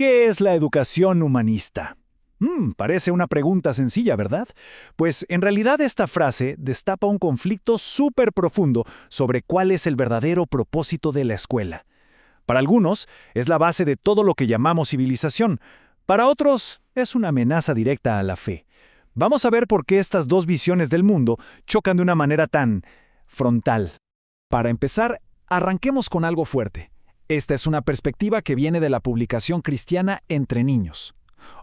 ¿Qué es la educación humanista? Parece una pregunta sencilla, ¿verdad? Pues en realidad esta frase destapa un conflicto súper profundo sobre cuál es el verdadero propósito de la escuela. Para algunos, es la base de todo lo que llamamos civilización. Para otros, es una amenaza directa a la fe. Vamos a ver por qué estas dos visiones del mundo chocan de una manera tan frontal. Para empezar, arranquemos con algo fuerte. Esta es una perspectiva que viene de la publicación cristiana Entre Niños.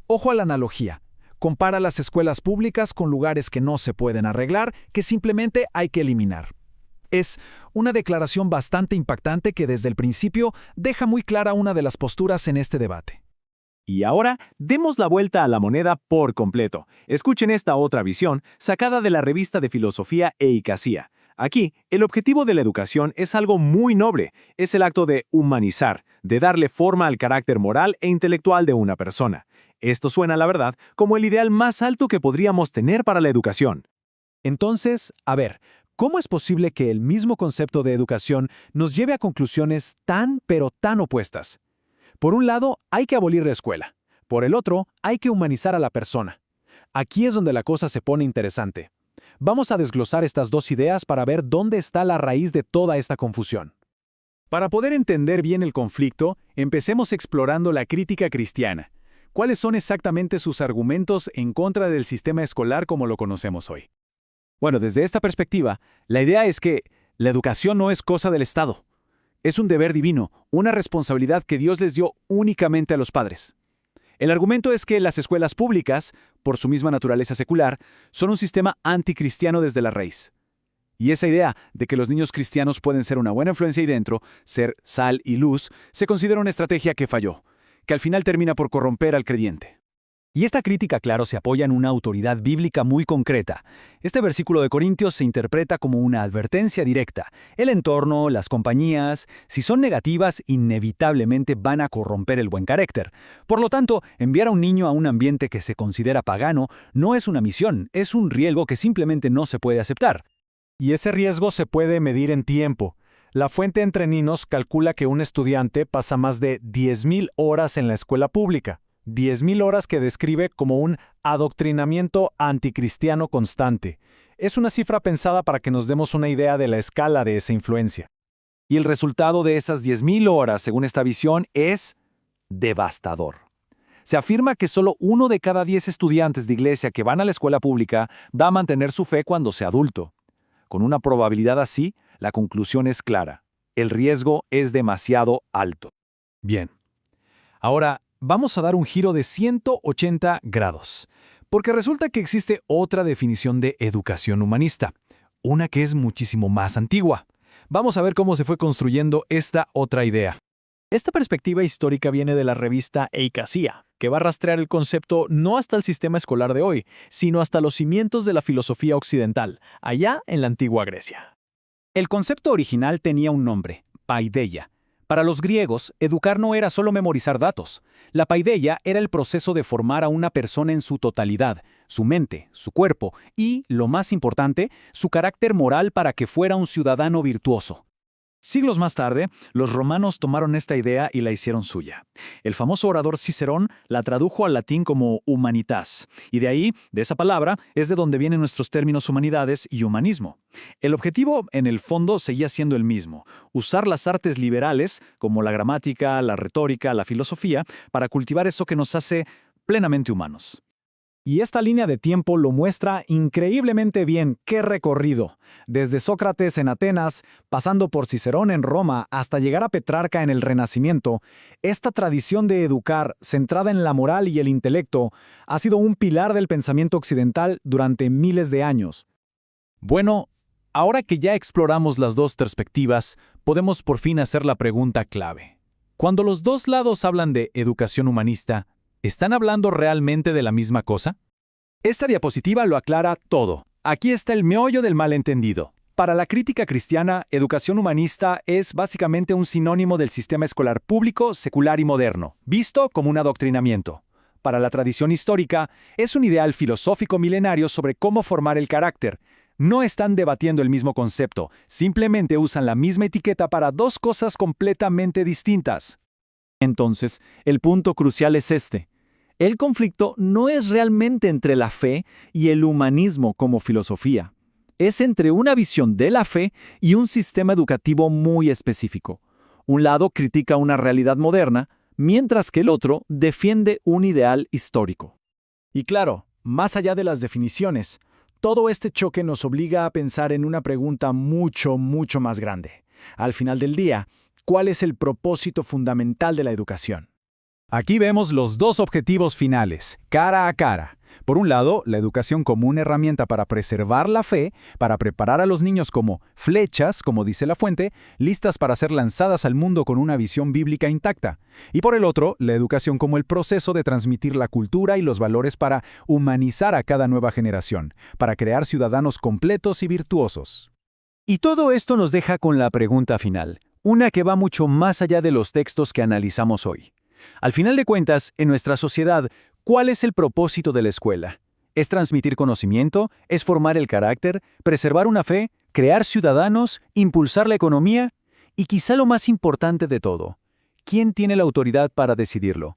Ojo a la analogía. Compara las escuelas públicas con lugares que no se pueden arreglar, que simplemente hay que eliminar. Es una declaración bastante impactante que desde el principio deja muy clara una de las posturas en este debate. Y ahora, demos la vuelta a la moneda por completo. Escuchen esta otra visión, sacada de la revista de Filosofía e Eicasía. Aquí, el objetivo de la educación es algo muy noble. Es el acto de humanizar, de darle forma al carácter moral e intelectual de una persona. Esto suena, la verdad, como el ideal más alto que podríamos tener para la educación. Entonces, a ver, ¿cómo es posible que el mismo concepto de educación nos lleve a conclusiones tan pero tan opuestas? Por un lado, hay que abolir la escuela. Por el otro, hay que humanizar a la persona. Aquí es donde la cosa se pone interesante. Vamos a desglosar estas dos ideas para ver dónde está la raíz de toda esta confusión. Para poder entender bien el conflicto, empecemos explorando la crítica cristiana. ¿Cuáles son exactamente sus argumentos en contra del sistema escolar como lo conocemos hoy? Bueno, desde esta perspectiva, la idea es que la educación no es cosa del Estado. Es un deber divino, una responsabilidad que Dios les dio únicamente a los padres. El argumento es que las escuelas públicas, por su misma naturaleza secular, son un sistema anticristiano desde la raíz. Y esa idea de que los niños cristianos pueden ser una buena influencia ahí dentro, ser sal y luz, se considera una estrategia que falló, que al final termina por corromper al creyente. Y esta crítica, claro, se apoya en una autoridad bíblica muy concreta. Este versículo de Corintios se interpreta como una advertencia directa. El entorno, las compañías, si son negativas, inevitablemente van a corromper el buen carácter. Por lo tanto, enviar a un niño a un ambiente que se considera pagano no es una misión, es un riesgo que simplemente no se puede aceptar. Y ese riesgo se puede medir en tiempo. La fuente Entre Niños calcula que un estudiante pasa más de 10,000 horas en la escuela pública. 10,000 horas que describe como un adoctrinamiento anticristiano constante. Es una cifra pensada para que nos demos una idea de la escala de esa influencia. Y el resultado de esas 10,000 horas, según esta visión, es devastador. Se afirma que solo 1 de cada 10 estudiantes de iglesia que van a la escuela pública va a mantener su fe cuando sea adulto. Con una probabilidad así, la conclusión es clara. El riesgo es demasiado alto. Bien. Ahora, vamos a dar un giro de 180 grados, porque resulta que existe otra definición de educación humanista, una que es muchísimo más antigua. Vamos a ver cómo se fue construyendo esta otra idea. Esta perspectiva histórica viene de la revista Eicasía, que va a rastrear el concepto no hasta el sistema escolar de hoy, sino hasta los cimientos de la filosofía occidental, allá en la antigua Grecia. El concepto original tenía un nombre, paideia. Para los griegos, educar no era solo memorizar datos. La paideia era el proceso de formar a una persona en su totalidad, su mente, su cuerpo y, lo más importante, su carácter moral para que fuera un ciudadano virtuoso. Siglos más tarde, los romanos tomaron esta idea y la hicieron suya. El famoso orador Cicerón la tradujo al latín como humanitas, y de ahí, de esa palabra, es de donde vienen nuestros términos humanidades y humanismo. El objetivo, en el fondo, seguía siendo el mismo: usar las artes liberales, como la gramática, la retórica, la filosofía, para cultivar eso que nos hace plenamente humanos. Y esta línea de tiempo lo muestra increíblemente bien. ¡Qué recorrido! Desde Sócrates en Atenas, pasando por Cicerón en Roma, hasta llegar a Petrarca en el Renacimiento, esta tradición de educar, centrada en la moral y el intelecto, ha sido un pilar del pensamiento occidental durante miles de años. Bueno, ahora que ya exploramos las dos perspectivas, podemos por fin hacer la pregunta clave. Cuando los dos lados hablan de educación humanista, ¿están hablando realmente de la misma cosa? Esta diapositiva lo aclara todo. Aquí está el meollo del malentendido. Para la crítica cristiana, educación humanista es básicamente un sinónimo del sistema escolar público, secular y moderno, visto como un adoctrinamiento. Para la tradición histórica, es un ideal filosófico milenario sobre cómo formar el carácter. No están debatiendo el mismo concepto, simplemente usan la misma etiqueta para dos cosas completamente distintas. Entonces, el punto crucial es este. El conflicto no es realmente entre la fe y el humanismo como filosofía. Es entre una visión de la fe y un sistema educativo muy específico. Un lado critica una realidad moderna, mientras que el otro defiende un ideal histórico. Y claro, más allá de las definiciones, todo este choque nos obliga a pensar en una pregunta mucho, mucho más grande. Al final del día, ¿cuál es el propósito fundamental de la educación? Aquí vemos los dos objetivos finales, cara a cara. Por un lado, la educación como una herramienta para preservar la fe, para preparar a los niños como flechas, como dice la fuente, listas para ser lanzadas al mundo con una visión bíblica intacta. Y por el otro, la educación como el proceso de transmitir la cultura y los valores para humanizar a cada nueva generación, para crear ciudadanos completos y virtuosos. Y todo esto nos deja con la pregunta final, una que va mucho más allá de los textos que analizamos hoy. Al final de cuentas, en nuestra sociedad, ¿cuál es el propósito de la escuela? ¿Es transmitir conocimiento? ¿Es formar el carácter? ¿Preservar una fe? ¿Crear ciudadanos? ¿Impulsar la economía? Y quizá lo más importante de todo, ¿quién tiene la autoridad para decidirlo?